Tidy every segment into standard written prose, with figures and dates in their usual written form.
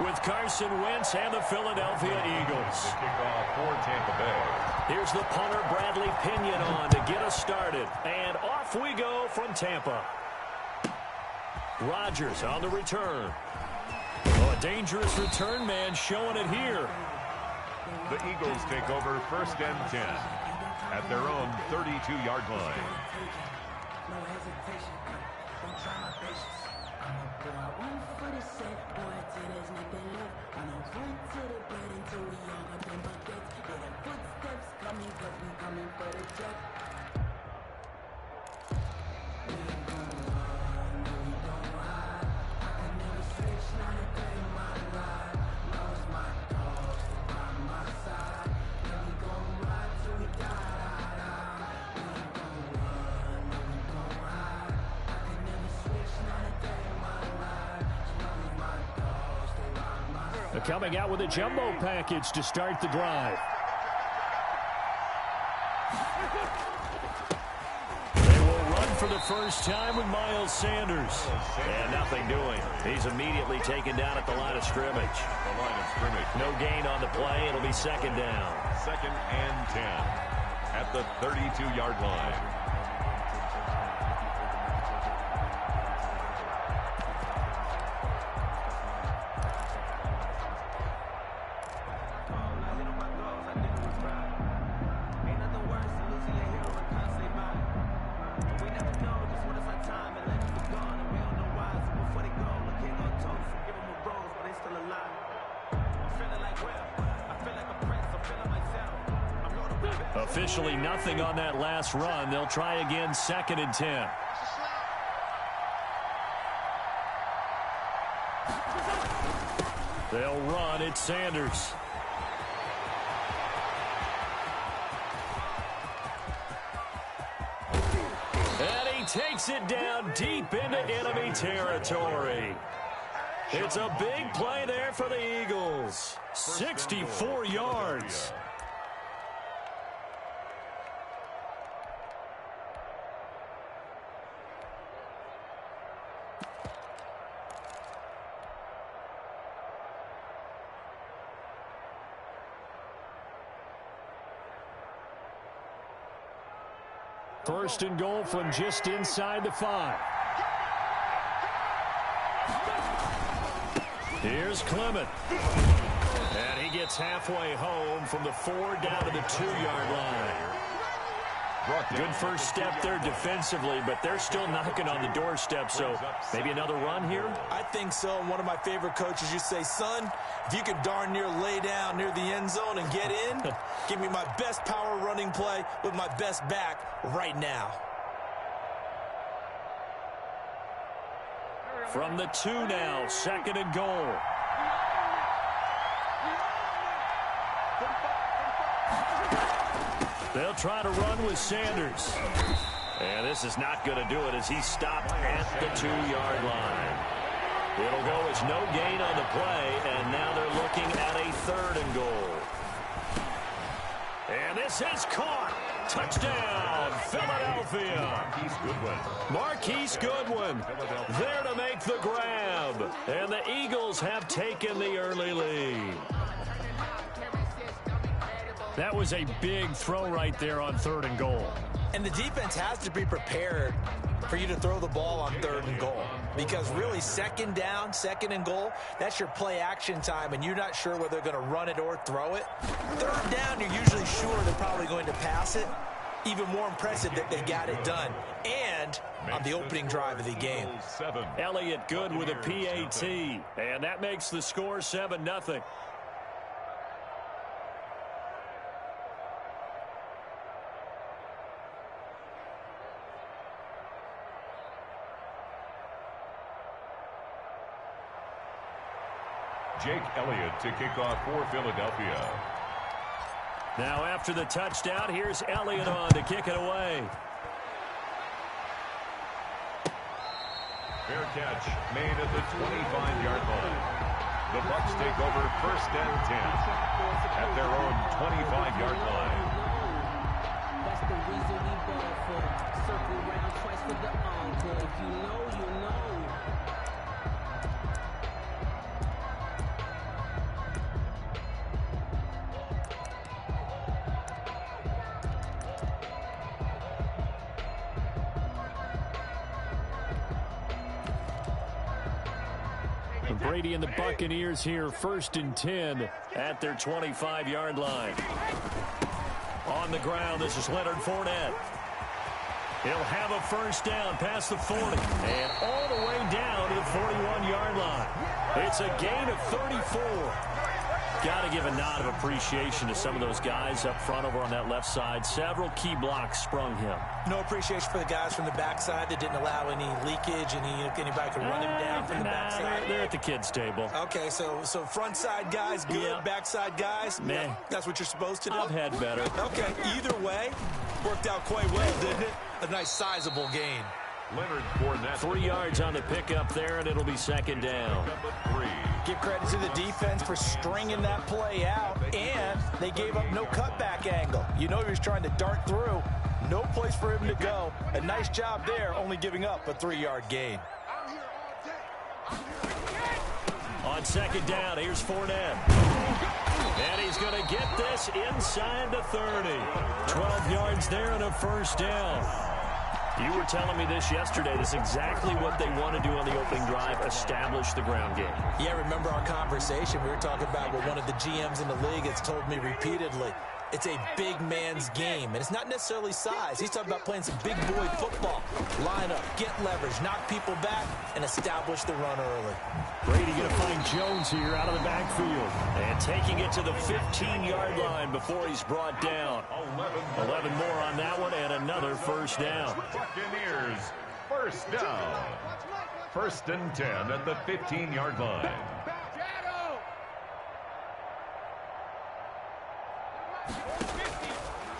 with Carson Wentz and the Philadelphia Eagles. Kickoff for Tampa Bay. Here's the punter, Bradley Pinion, on to get us started. And off we go from Tampa. Rodgers on the return. Oh, a dangerous return man showing it here. The Eagles take over 1st and 10 at their own 32-yard line. No hesitation, don't try my patience. I'ma go out 146, boy, till there's nothing left. I'ma run to the bed until we all up in buckets. Hear the footsteps coming, cause we coming for the check. We ain't gon' run, no, we don't hide. I can never switch, not a day in my ride. Lost my dogs, they by my side. Yeah, we gon' ride till we die. They're coming out with a jumbo package to start the drive. They will run for the first time with Miles Sanders. And nothing doing. He's immediately taken down at the line of scrimmage. No gain on the play. It'll be 2nd down. 2nd and 10 at the 32-yard line. Officially nothing on that last run. They'll try again 2nd and 10. They'll run. It's Sanders. And he takes it down deep into enemy territory. It's a big play there for the Eagles. 64 yards. First and goal from just inside the 5. Here's Clement. And he gets halfway home from the 4 down to the 2-yard line. Good first step there defensively, but they're still knocking on the doorstep, so maybe another run here? I think so. And one of my favorite coaches, you say, son, if you can darn near lay down near the end zone and get in, give me my best power running play with my best back right now. From the 2 now, 2nd and goal. They'll try to run with Sanders. And this is not going to do it as he's stopped at the 2-yard line. It'll go as no gain on the play, and now they're looking at a 3rd and goal. And this is caught. Touchdown, Philadelphia. Marquise Goodwin there to make the grab. And the Eagles have taken the early lead. That was a big throw right there on 3rd and goal. And the defense has to be prepared for you to throw the ball on 3rd and goal. Because really, 2nd down, 2nd and goal, that's your play action time, and you're not sure whether they're going to run it or throw it. 3rd down, you're usually sure they're probably going to pass it. Even more impressive that they got it done. And on the opening drive of the game. Elliott good with a PAT. And that makes the score 7-0. Jake Elliott to kick off for Philadelphia. Now after the touchdown, here's Elliott on to kick it away. Fair catch made at the 25-yard line. The Bucs take over 1st and 10 at their own 25-yard line. That's the reason we ball for. Circle around twice for the encore. If you know, you know. Brady and the Buccaneers here, 1st and 10 at their 25-yard line. On the ground, this is Leonard Fournette. He'll have a first down past the 40 and all the way down to the 41-yard line. It's a gain of 34. Got to give a nod of appreciation to some of those guys up front over on that left side. Several key blocks sprung him. No appreciation for the guys from the backside that didn't allow any leakage, anybody could run him down from the backside. They're at the kids' table. Okay, so front side guys, good. Yeah. Backside guys, meh. That's what you're supposed to do? I've had better. Okay, either way, worked out quite well, didn't it? A nice sizable gain. Leonard Fournette. 3 yards on the pickup there, and it'll be 2nd down. Give credit to the defense for stringing that play out, and they gave up no cutback angle. You know he was trying to dart through. No place for him to go. A nice job there, only giving up a 3-yard gain. On 2nd down, here's Fournette. And he's going to get this inside the 30. 12 yards there and a first down. You were telling me this yesterday. This is exactly what they want to do on the opening drive, establish the ground game. Yeah, remember our conversation. We were talking about what one of the GMs in the league has told me repeatedly. It's a big man's game, and it's not necessarily size. He's talking about playing some big boy football. Line up, get leverage, knock people back, and establish the run early. Brady going to find Jones here out of the backfield. And taking it to the 15-yard line before he's brought down. 11 more on that one, and another first down. Buccaneers, first down. 1st and 10 at the 15-yard line.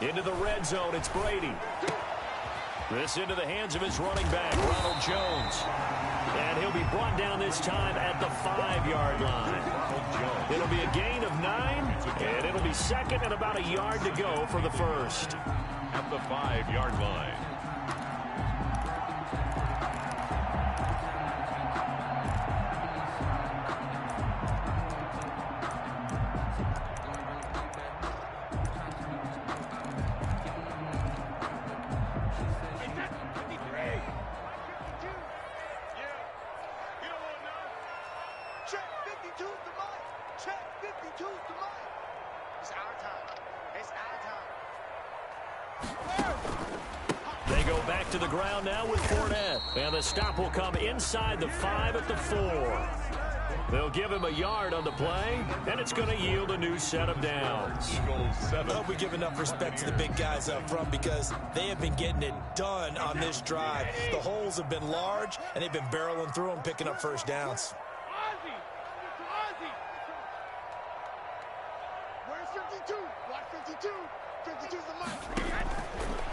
Into the red zone, it's Brady. This into the hands of his running back, Ronald Jones. And he'll be brought down this time at the 5-yard line. It'll be a gain of 9, and it'll be 2nd and about a yard to go for the first. At the 5-yard line. They go back to the ground now with Fournette. And the stop will come inside the 5 at the 4. They'll give him a yard on the play, and it's going to yield a new set of downs. I hope we give enough respect to the big guys up front because they have been getting it done on this drive. The holes have been large, and they've been barreling through them, picking up first downs.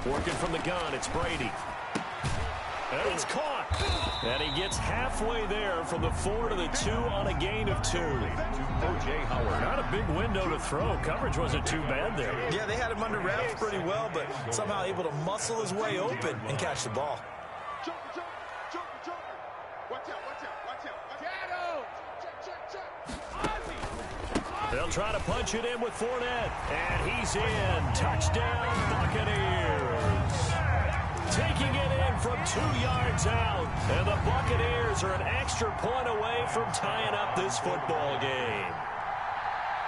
Working from the gun, it's Brady. And it's caught. And he gets halfway there from the 4 to the 2 on a gain of 2. O.J. Howard. Not a big window to throw. Coverage wasn't too bad there. Yeah, they had him under wraps pretty well, but somehow able to muscle his way open and catch the ball. They'll try to punch it in with Fournette. And he's in. Touchdown, Buccaneers. Taking it in from 2 yards out. And the Buccaneers are an extra point away from tying up this football game.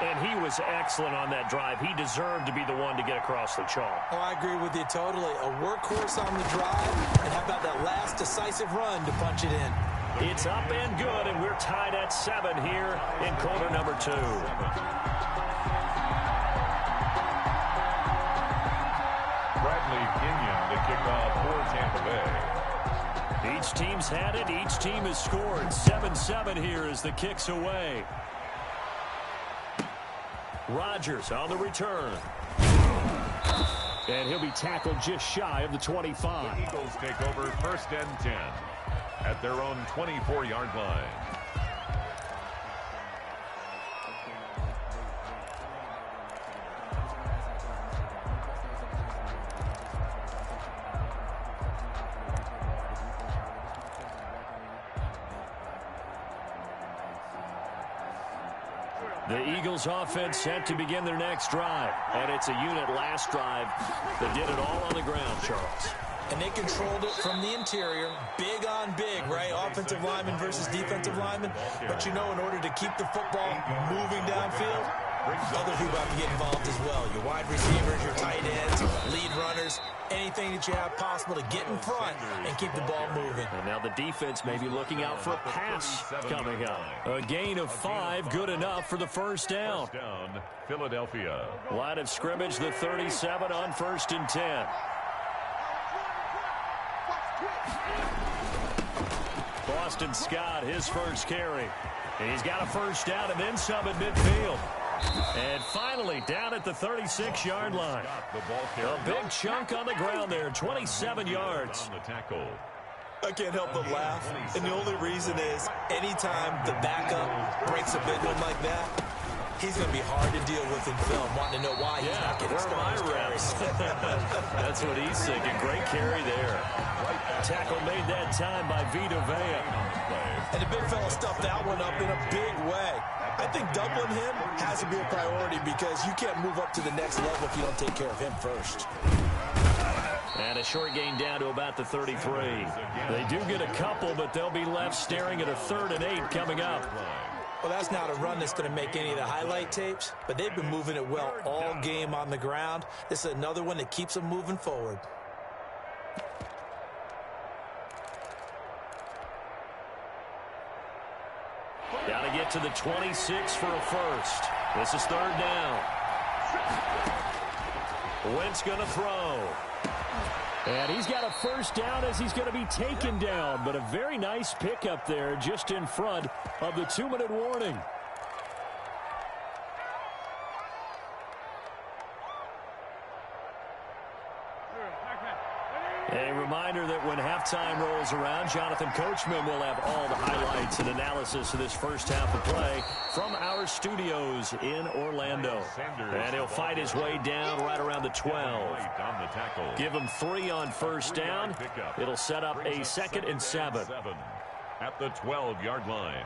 And he was excellent on that drive. He deserved to be the one to get across the chalk. Oh, I agree with you totally. A workhorse on the drive. And how about that last decisive run to punch it in? It's up and good, and we're tied at 7 here in quarter number 2. Bradley Kenyon to kick off for Tampa Bay. Each team's had it. Each team has scored. 7-7 here as the kick's away. Rodgers on the return. And he'll be tackled just shy of the 25. The Eagles take over 1st and 10 at their own 24-yard line. The Eagles offense set to begin their next drive. And it's a unit last drive that did it all on the ground, Charles. And they controlled it from the interior, big on big, right? Offensive lineman versus defensive lineman. But you know, in order to keep the football moving downfield, other people have to get involved as well. Your wide receivers, your tight ends, lead runners, anything that you have possible to get in front and keep the ball moving. And now the defense may be looking out for a pass coming up. A gain of 5, good enough for the first down. First down, Philadelphia. Line of scrimmage, the 37 on 1st and 10. Boston Scott, his first carry. He's got a first down and then some at midfield. And finally, down at the 36-yard line. A big chunk on the ground there, 27 yards. I can't help but laugh. And the only reason is anytime the backup breaks a big one like that, he's going to be hard to deal with in film, wanting to know why he's not getting started. That's what he's thinking. Great carry there. Tackle made that time by Vita Vea. And the big fella stuffed that one up in a big way. I think doubling him has to be a priority because you can't move up to the next level if you don't take care of him first. And a short gain down to about the 33. They do get a couple, but they'll be left staring at a 3rd and 8 coming up. Well, that's not a run that's going to make any of the highlight tapes, but they've been moving it well all game on the ground. This is another one that keeps them moving forward. Got to get to the 26 for a first. This is 3rd down. Wentz going to throw. And he's got a first down as he's going to be taken down. But a very nice pickup there just in front of the 2-minute warning. A reminder that when halftime rolls around, Jonathan Coachman will have all the highlights and analysis of this first half of play from our studios in Orlando. And he'll fight his way down right around the 12. Give him 3 on first down. It'll set up a 2nd and 7. At the 12-yard line.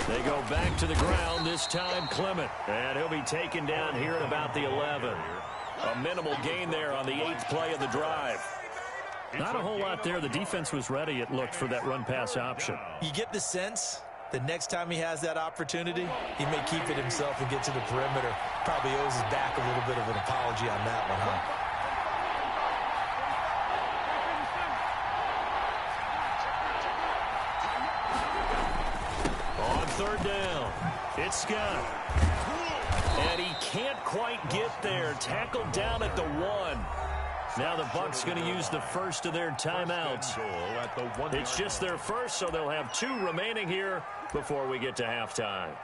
They go back to the ground, this time Clement. And he'll be taken down here at about the 11. A minimal gain there on the 8th play of the drive. Not a whole lot there. The defense was ready, it looked, for that run-pass option. You get the sense the next time he has that opportunity, he may keep it himself and get to the perimeter. Probably owes his back a little bit of an apology on that one, huh? Third down. It's Scott. And he can't quite get there. Tackled down at the 1. Now the Bucs going to use the first of their timeouts. It's just their first, so they'll have 2 remaining here before we get to halftime.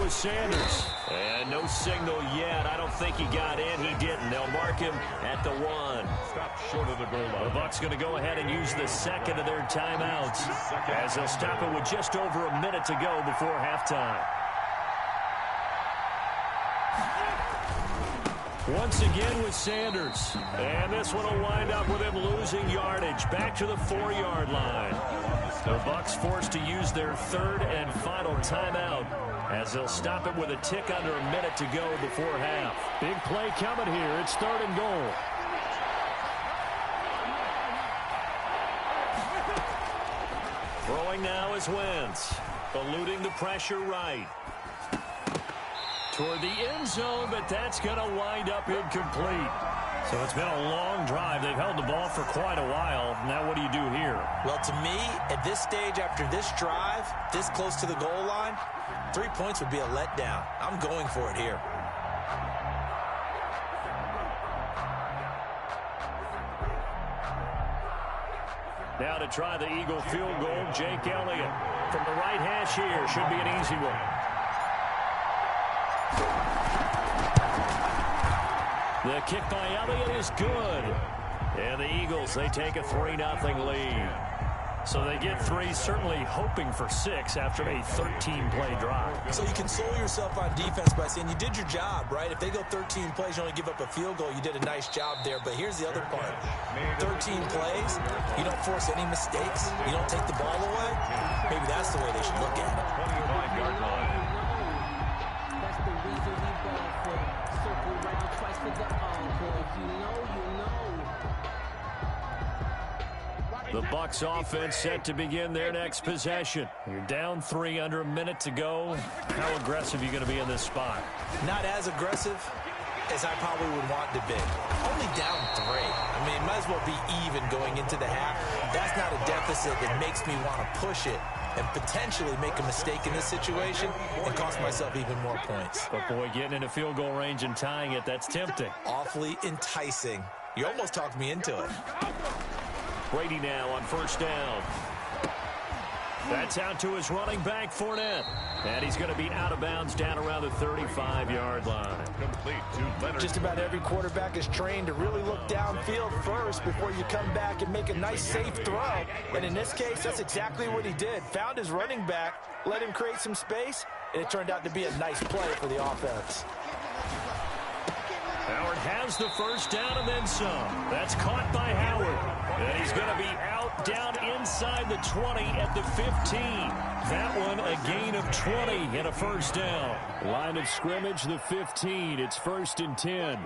Sanders. And no signal yet. I don't think he got in. He didn't. They'll mark him at the 1. Stop short of the goal line. The Bucs going to go ahead and use the 2nd of their timeouts as they'll stop it with just over a minute to go before halftime. Once again with Sanders. And this one will wind up with him losing yardage. Back to the 4-yard line. The Bucs forced to use their 3rd and final timeout as they'll stop it with a tick under a minute to go before half. Big play coming here. It's 3rd and goal. Throwing now is Wentz. Eluding the pressure right. Toward the end zone, but that's going to wind up incomplete. So it's been a long drive. They've held the ball for quite a while. Now what do you do here? Well, to me, at this stage after this drive, this close to the goal line, 3 points would be a letdown. I'm going for it here. Now to try the Eagle field goal, Jake Elliott. From the right hash here, should be an easy one. The kick by Elliott is good. And the Eagles, they take a 3-0 lead. So they get 3, certainly hoping for 6 after a 13-play drive. So you console yourself on defense by saying you did your job, right? If they go 13 plays, you only give up a field goal, you did a nice job there. But here's the other part. 13 plays, you don't force any mistakes, you don't take the ball away. Maybe that's the way they should look at it. 25-yard line. That's the reason we ball for. Circle round twice for the encore. If you know, you know. The Bucs offense set to begin their next possession. You're down 3, under a minute to go. How aggressive are you going to be in this spot? Not as aggressive as I probably would want to be. Only down 3. I mean, it might as well be even going into the half. That's not a deficit that makes me want to push it and potentially make a mistake in this situation and cost myself even more points. But, boy, getting into field goal range and tying it, that's tempting. Awfully enticing. You almost talked me into it. Brady now on first down. That's out to his running back, Fournette. And he's going to be out of bounds down around the 35-yard line. Complete to Leonard. Just about every quarterback is trained to really look downfield first before you come back and make a nice, safe throw. And in this case, that's exactly what he did. Found his running back, let him create some space, and it turned out to be a nice play for the offense. Howard has the first down and then some. That's caught by Howard. And he's going to be out down inside the 20 at the 15. That one a gain of 20 and a first down. Line of scrimmage, the 15. It's 1st and 10.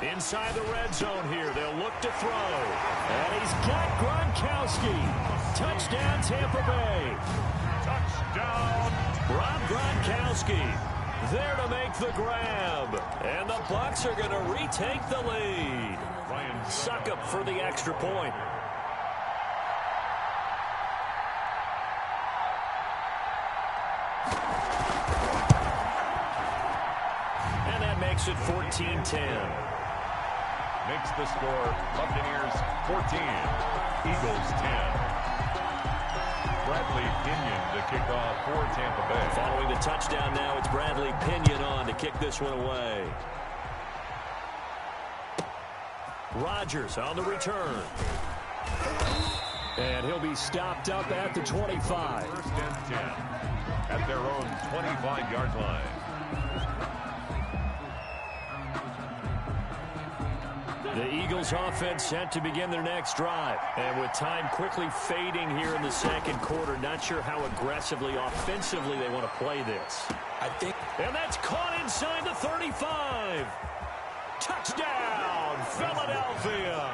Inside the red zone here. They'll look to throw. And he's got Gronkowski. Touchdown, Tampa Bay. Touchdown. Rob Gronkowski there to make the grab. And the Bucs are going to retake the lead. Succop for the extra point. And that makes it 14-10. Makes the score Buccaneers 14, Eagles 10. Bradley Pinion to kick off for Tampa Bay. Following the touchdown now, it's Bradley Pinion on to kick this one away. Rodgers on the return. And he'll be stopped up at the 25. 1st and 10 at their own 25-yard line. The Eagles offense set to begin their next drive. And with time quickly fading here in the second quarter, not sure how aggressively, offensively they want to play this. And that's caught inside the 35. Touchdown, Philadelphia.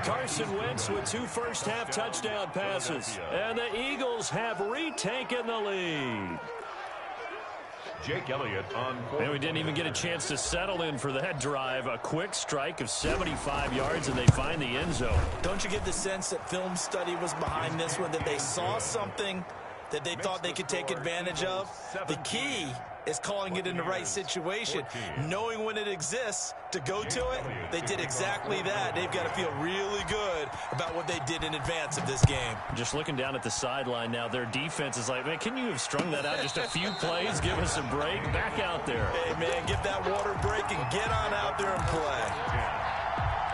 Carson Wentz with 2 first-half touchdown passes. And the Eagles have retaken the lead. Jake Elliott on fourth. And we didn't even get a chance to settle in for that drive. A quick strike of 75 yards, and they find the end zone. Don't you get the sense that film study was behind this one, that they saw something that they thought they could take advantage of? The key is calling it in the right situation, knowing when it exists to go to it. They did exactly that. They've got to feel really good about what they did in advance of this game. Just looking down at the sideline now, their defense is like, man, can you have strung that out just a few plays? Give us a break. Back out there. Hey, man, give that water break and get on out there and play.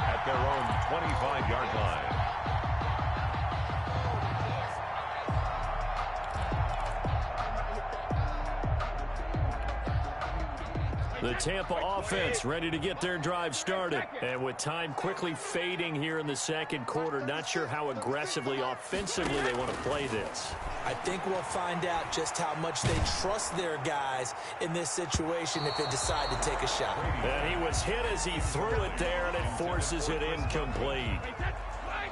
At their own 25-yard line. The Tampa offense ready to get their drive started. And with time quickly fading here in the second quarter, not sure how aggressively, offensively they want to play this. I think we'll find out just how much they trust their guys in this situation if they decide to take a shot. And he was hit as he threw it there, and it forces it incomplete.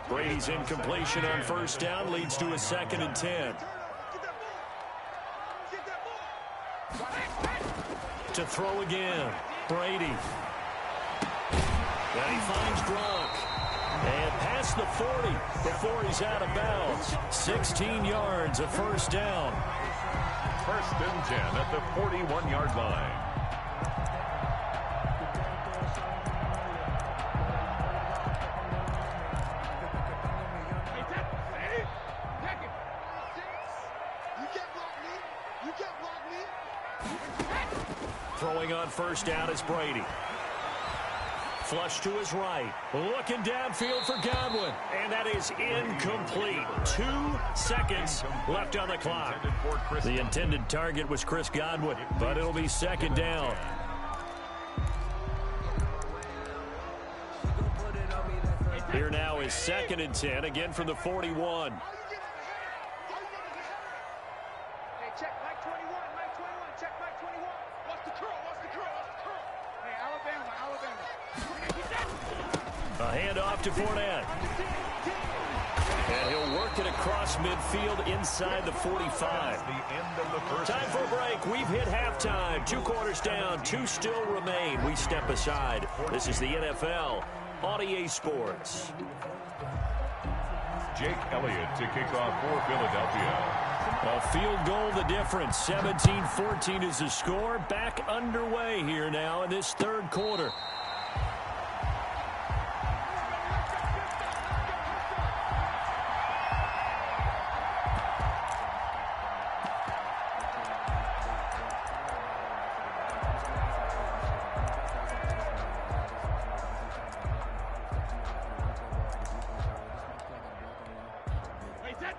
Brady's incompletion on first down leads to a 2nd and 10. To throw again, Brady. And he finds Gronk. And past the 40 before he's out of bounds. 16 yards, a first down. 1st and 10 at the 41-yard line. Throwing on first down is Brady. Flush to his right. Looking downfield for Godwin. And that is incomplete. 2 seconds left on the clock. The intended target was Chris Godwin, but it'll be second down. Here now is 2nd and 10, again from the 41. A handoff to Fournette. And he'll work it across midfield inside the 45. Time for a break. We've hit halftime. 2 quarters down. 2 still remain. We step aside. This is the NFL on EA Sports. Jake Elliott to kick off for Philadelphia. A field goal the difference. 17-14 is the score. Back underway here now in this 3rd quarter.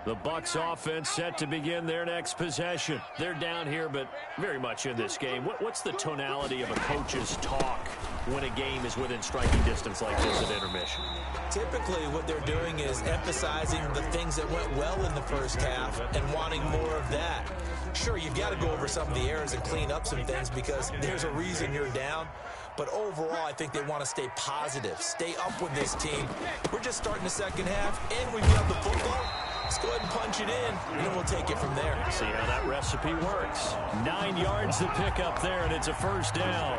The Bucs offense set to begin their next possession. They're down here, but very much in this game. What's the tonality of a coach's talk when a game is within striking distance like this at intermission? Typically, what they're doing is emphasizing the things that went well in the first half and wanting more of that. Sure, you've got to go over some of the errors and clean up some things because there's a reason you're down. But overall, I think they want to stay positive, stay up with this team. We're just starting the second half, and we've got the football. Let's go ahead and punch it in, and then we'll take it from there. See how that recipe works. 9 yards to pick up there, and it's a first down.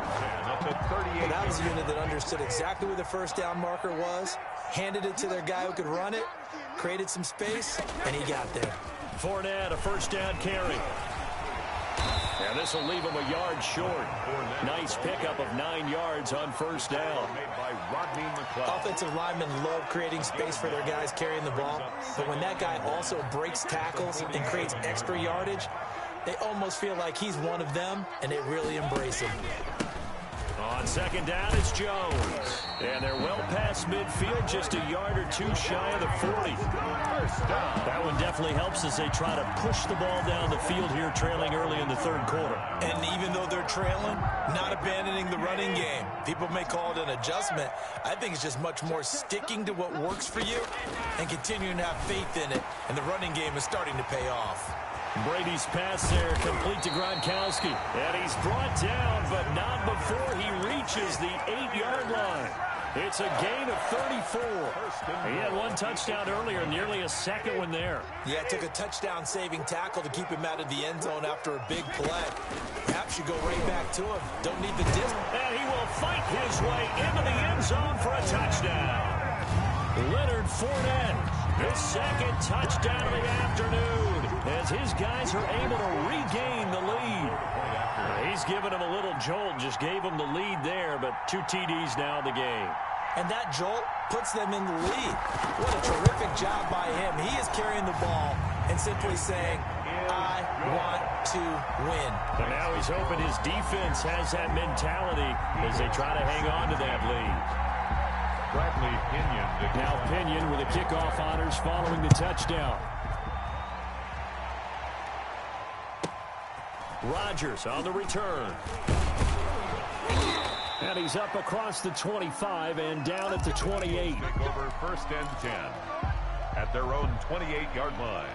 Well, that was a unit that understood exactly where the first down marker was, handed it to their guy who could run it, created some space, and he got there. Fournette, a first down carry. And this will leave him a yard short. Nice pickup of 9 yards on first down. Offensive linemen love creating space for their guys carrying the ball. But when that guy also breaks tackles and creates extra yardage, they almost feel like he's one of them, and they really embrace him. On second down, it's Jones. And they're well past midfield, just a yard or 2 shy of the 40. That one definitely helps as they try to push the ball down the field here, trailing early in the 3rd quarter. And even though they're trailing, not abandoning the running game. People may call it an adjustment. I think it's just much more sticking to what works for you and continuing to have faith in it. And the running game is starting to pay off. Brady's pass there, complete to Gronkowski. And he's brought down, but not before he reaches the 8-yard line. It's a gain of 34. He had 1 touchdown earlier, nearly a second one there. Yeah, it took a touchdown-saving tackle to keep him out of the end zone after a big play. Perhaps you go right back to him. Don't need the distance. And he will fight his way into the end zone for a touchdown. Leonard Fournette, his 2nd touchdown of the afternoon, as his guys are able to regain the lead. He's given him a little jolt, just gave him the lead there, but 2 TDs now in the game. And that jolt puts them in the lead. What a terrific job by him. He is carrying the ball and simply saying, I want to win. And now he's hoping his defense has that mentality as they try to hang on to that lead. Now Pinion with the kickoff honors following the touchdown. Rodgers on the return. And he's up across the 25 and down at the 28. Take over 1st and 10 at their own 28-yard line.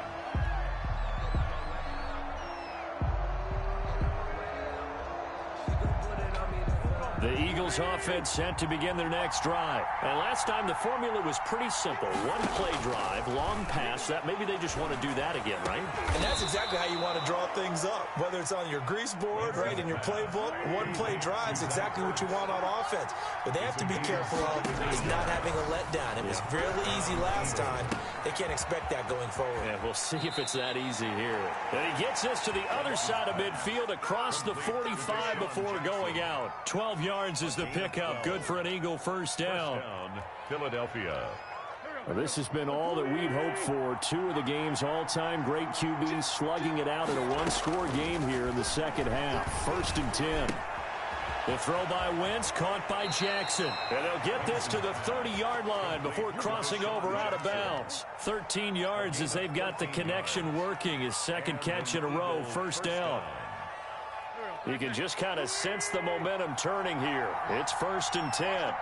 The Eagles offense set to begin their next drive. And last time the formula was pretty simple. 1 play drive, long pass. That maybe they just want to do that again, right? And that's exactly how you want to draw things up. Whether it's on your grease board, right, in your playbook, 1 play drive is exactly what you want on offense. But they have to be careful of is not having a letdown. It was fairly easy last time. They can't expect that going forward. Yeah, we'll see if it's that easy here. And he gets us to the other side of midfield across the 45 before going out. 12 yards is the pickup. Good for an Eagle first down. Philadelphia. Well, this has been all that we'd hoped for. 2 of the game's all-time great QBs slugging it out in a 1-score game here in the second half. 1st and 10. The throw by Wentz, caught by Jackson. And they'll get this to the 30-yard line before crossing over out of bounds. 13 yards as they've got the connection working. His second catch in a row, first down. You can just kind of sense the momentum turning here. It's 1st and 10.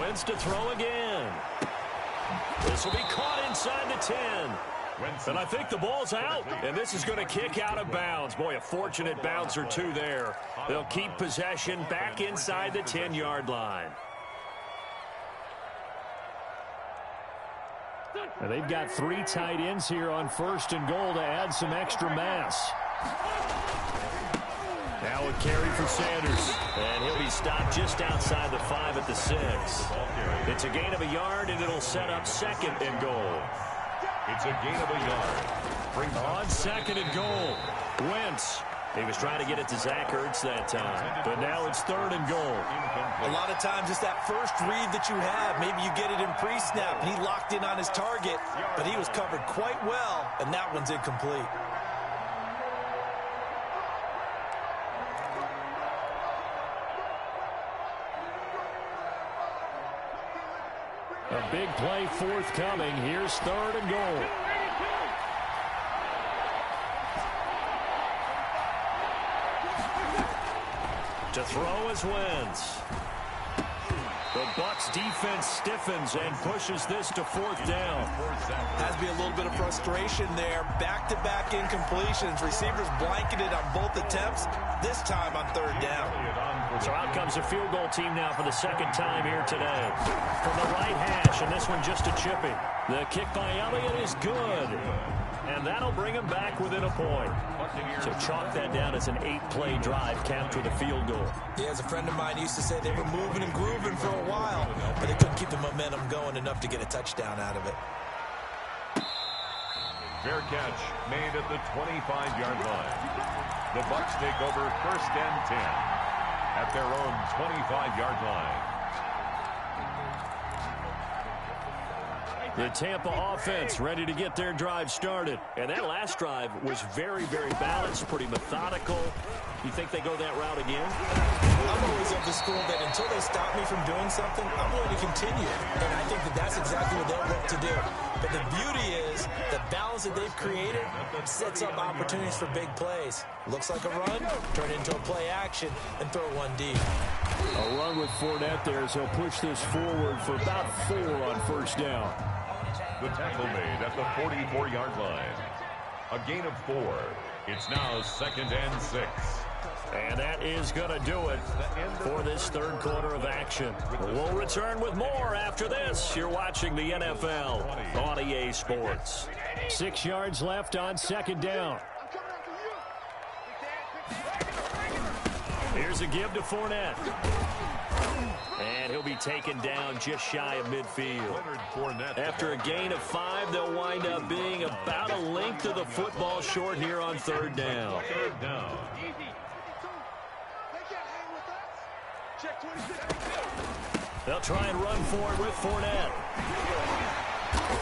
Wentz to throw again. This will be caught inside the 10. And I think the ball's out, and this is going to kick out of bounds. Boy, a fortunate bounce or two there. They'll keep possession back inside the 10-yard line. And they've got 3 tight ends here on 1st and goal to add some extra mass. Now a carry for Sanders, and he'll be stopped just outside the 5 at the 6. It's a gain of a yard, and it'll set up 2nd and goal. It's a gain of a yard. On 2nd and goal, Wentz. He was trying to get it to Zach Ertz that time, but now it's 3rd and goal. A lot of times it's that first read that you have. Maybe you get it in pre-snap, and he locked in on his target, but he was covered quite well, and that one's incomplete. A big play forthcoming. Here's 3rd and goal. To throw is Wentz. The Bucs defense stiffens and pushes this to 4th down. Has to be a little bit of frustration there. Back-to-back incompletions. Receivers blanketed on both attempts, this time on 3rd down. So out comes a field goal team now for the 2nd time here today. From the right hash, and this one just a chipping. The kick by Elliott is good. And that'll bring him back within a point. So chalk that down as an 8-play drive capped with a field goal. Yeah, as a friend of mine used to say, they were moving and grooving for a while, but they couldn't keep the momentum going enough to get a touchdown out of it. Fair catch made at the 25-yard line. The Bucs take over 1st and 10 at their own 25-yard line. The Tampa offense ready to get their drive started. And that last drive was very, very balanced, pretty methodical. You think they go that route again? I'm always of the school that until they stop me from doing something, I'm going to continue. And I think that that's exactly what they'll look to do. But the beauty is the balance that they've created sets up opportunities for big plays. Looks like a run, turn it into a play action, and throw one deep. A run with Fournette there, so push this forward for about 4 on 1st down. The tackle made at the 44-yard line. A gain of 4. It's now 2nd and 6. And that is going to do it for this 3rd quarter of action. We'll return with more after this. You're watching the NFL on EA Sports. 6 yards left on 2nd down. Here's a give to Fournette. And he'll be taken down just shy of midfield. After a gain of 5, they'll wind up being about a length of the football short here on 3rd down. They'll try and run for it with Fournette.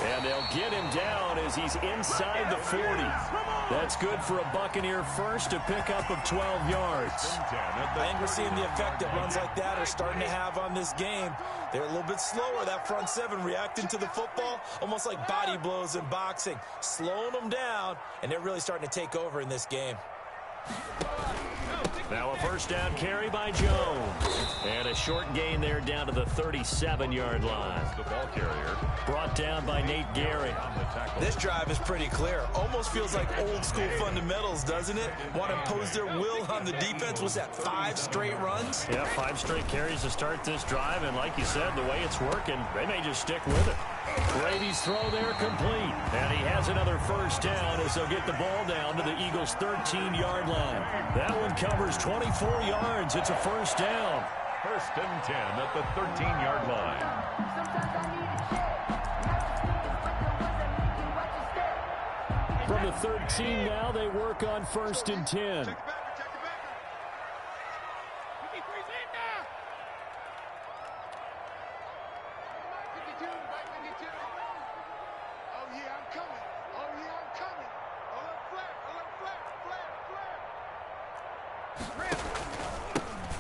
And they'll get him down as he's inside the 40. That's good for a Buccaneer first, a pickup of 12 yards. I think we're seeing the effect that runs like that are starting to have on this game. They're a little bit slower, that front 7, reacting to the football, almost like body blows in boxing, slowing them down, and they're really starting to take over in this game. Now a 1st down carry by Jones. And a short gain there down to the 37-yard line. The ball carrier. Brought down by Nate Gehring. This drive is pretty clear. Almost feels like old school fundamentals, doesn't it? Want to impose their will on the defense. Was that 5 straight runs? Yeah, 5 straight carries to start this drive. And like you said, the way it's working, they may just stick with it. Brady's throw there complete. And he has another 1st down as they'll get the ball down to the Eagles' 13-yard line. That one covers 24 yards. It's a 1st down. 1st and 10 at the 13-yard line. From the 13 now, they work on 1st and 10.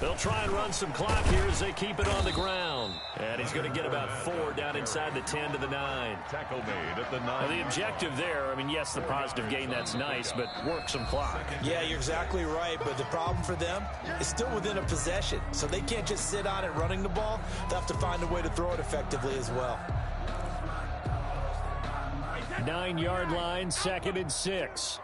They'll try and run some clock here as they keep it on the ground. And he's going to get about 4 down inside the 10 to the 9. Tackle made at the 9. Now, the objective there, I mean, yes, the positive gain, that's nice, but work some clock. Yeah, you're exactly right, but the problem for them is still within a possession. So they can't just sit on it running the ball. They'll have to find a way to throw it effectively as well. 9-yard line, 2nd and 6.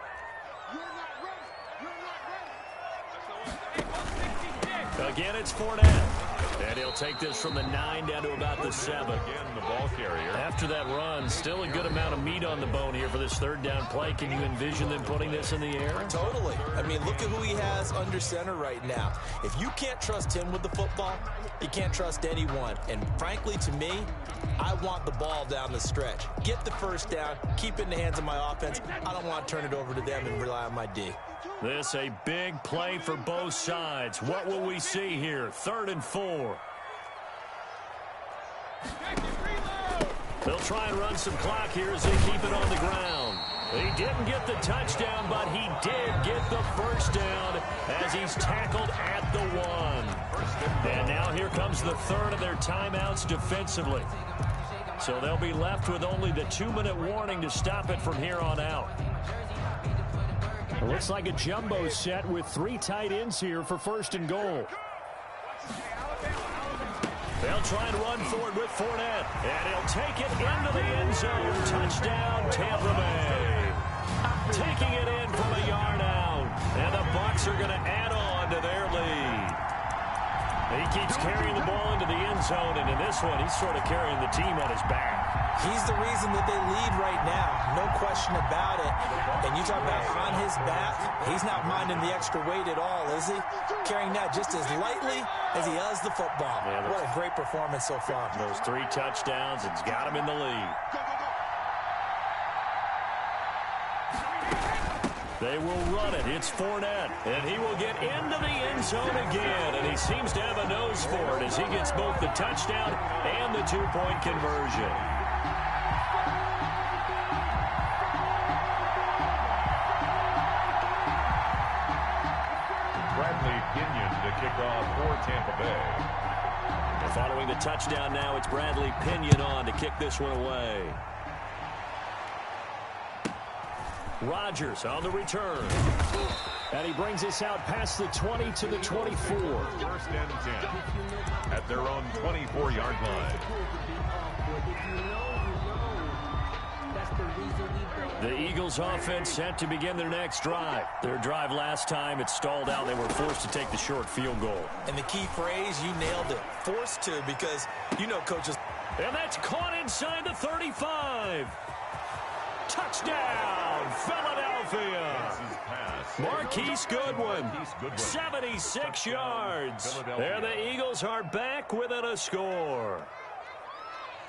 Again, it's Fournette. And he'll take this from the 9 down to about the 7. Again, the ball carrier. After that run, still a good amount of meat on the bone here for this 3rd down play. Can you envision them putting this in the air? Totally. I mean, look at who he has under center right now. If you can't trust him with the football, you can't trust anyone. And frankly, to me, I want the ball down the stretch. Get the 1st down, keep it in the hands of my offense. I don't want to turn it over to them and rely on my D. This a big play for both sides. What will we see here? 3rd and 4. They'll try and run some clock here as they keep it on the ground. He didn't get the touchdown, but he did get the 1st down as he's tackled at the 1. And now here comes the 3rd of their timeouts defensively. So they'll be left with only the 2-minute warning to stop it from here on out. It looks like a jumbo set with 3 tight ends here for 1st and goal. They'll try and run forward with Fournette. And he'll take it into the end zone. Touchdown, Tampa Bay. Taking it in from a yard out. And the Bucs are going to add on to their lead. He keeps carrying the ball into the end zone. And in this one, he's sort of carrying the team on his back. He's the reason that they lead right now. No question about it. And you talk about on his back, he's not minding the extra weight at all, is he? Carrying that just as lightly as he does the football. Yeah, what a great performance so far. Those 3 touchdowns, it's got him in the lead. They will run it. It's Fournette. And he will get into the end zone again. And he seems to have a nose for it as he gets both the touchdown and the 2-point conversion. To kick off for Tampa Bay. And following the touchdown now, it's Bradley Pinion on to kick this one away. Rodgers on the return. And he brings us out past the 20 to the 24. 1st and 10 at their own 24-yard line. The Eagles offense set to begin their next drive. Their drive last time, it stalled out. They were forced to take the short field goal. And the key phrase, you nailed it. Forced to, because you know coaches. And that's caught inside the 35. Touchdown, Philadelphia. Marquise Goodwin, 76 yards. There the Eagles are back within a score.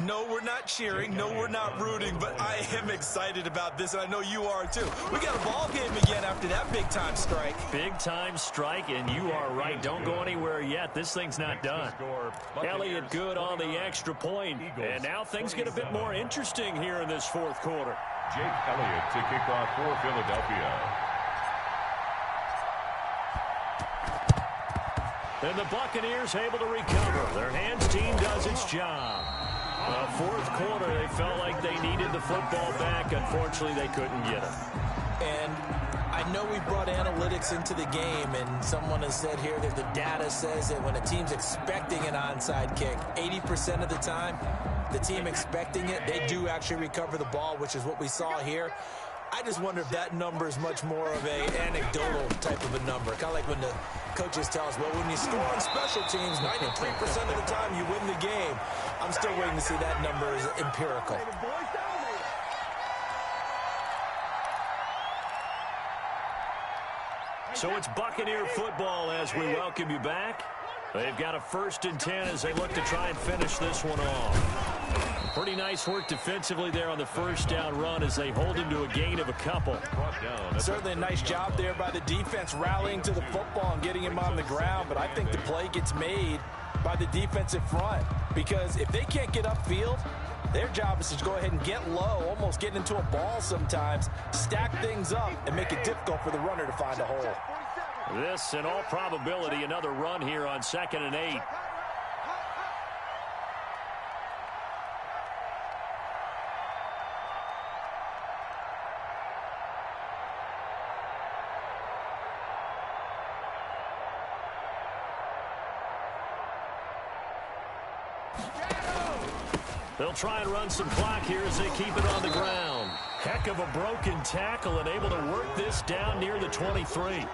No, we're not cheering. No, we're not rooting, but I am excited about this, and I know you are too. We got a ball game again after that big-time strike. Big-time strike, and you are right. Don't go anywhere yet. This thing's not done. Elliott good on the extra point, and now things get a bit more interesting here in this 4th quarter. Jake Elliott to kick off for Philadelphia. And the Buccaneers able to recover. Their hands team does its job. 4th quarter, they felt like they needed the football back. Unfortunately, they couldn't get it. And I know we brought analytics into the game, and someone has said here that the data says that when a team's expecting an onside kick, 80% of the time, the team expecting it, they do actually recover the ball, which is what we saw here. I just wonder if that number is much more of an anecdotal type of a number. Kind of like when the coaches tell us, well, when you score on special teams, 93% of the time you win the game. I'm still waiting to see that number is empirical. So it's Buccaneer football as we welcome you back. They've got a 1st and 10 as they look to try and finish this one off. Pretty nice work defensively there on the 1st down run as they hold him to a gain of a couple. Certainly a nice job there by the defense rallying to the football and getting him on the ground, but I think the play gets made by the defensive front because if they can't get upfield, their job is to go ahead and get low, almost get into a ball sometimes, stack things up, and make it difficult for the runner to find a hole. This, in all probability, another run here on 2nd and 8. They'll try and run some clock here as they keep it on the ground. Heck of a broken tackle and able to work this down near the 23.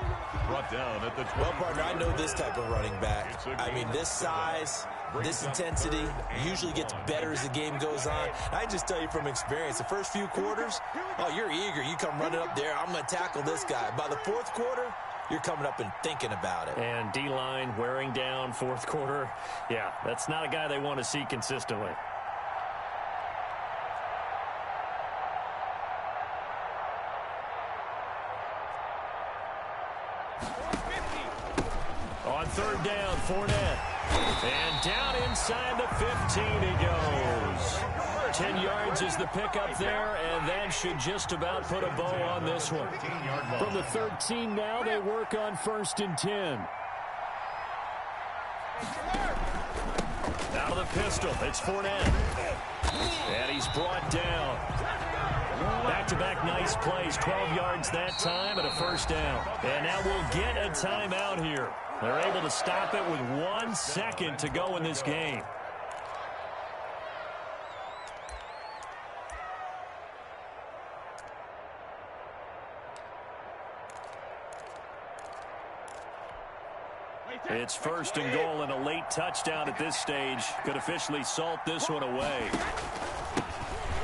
Brought down at the 20. Well, partner, I know this type of running back. I mean, this size, this intensity usually gets better as the game goes on. I just tell you from experience, the first few quarters, oh, you're eager. You come running up there, I'm going to tackle this guy. By the fourth quarter, you're coming up and thinking about it. And D-line wearing down fourth quarter. Yeah, that's not a guy they want to see consistently. On 3rd down, Fournette. And down inside the 15 he goes. 10 yards is the pickup there, and that should just about put a bow on this one. From the 13 now, they work on 1st and 10. Out of the pistol, it's Fournette. And he's brought down. Back-to-back nice plays, 12 yards that time and a 1st down. And now we'll get a timeout here. They're able to stop it with 1 second to go in this game. It's 1st and goal, and a late touchdown at this stage could officially salt this one away.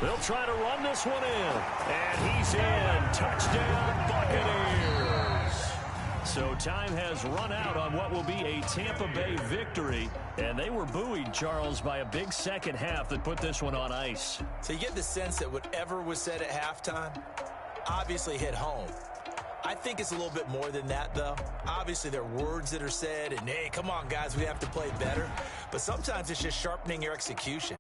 They'll try to run this one in. And he's in. Touchdown, Buccaneers. So time has run out on what will be a Tampa Bay victory. And they were buoyed, Charles, by a big second half that put this one on ice. So you get the sense that whatever was said at halftime obviously hit home. I think it's a little bit more than that, though. Obviously, there are words that are said, and, hey, come on, guys, we have to play better. But sometimes it's just sharpening your execution.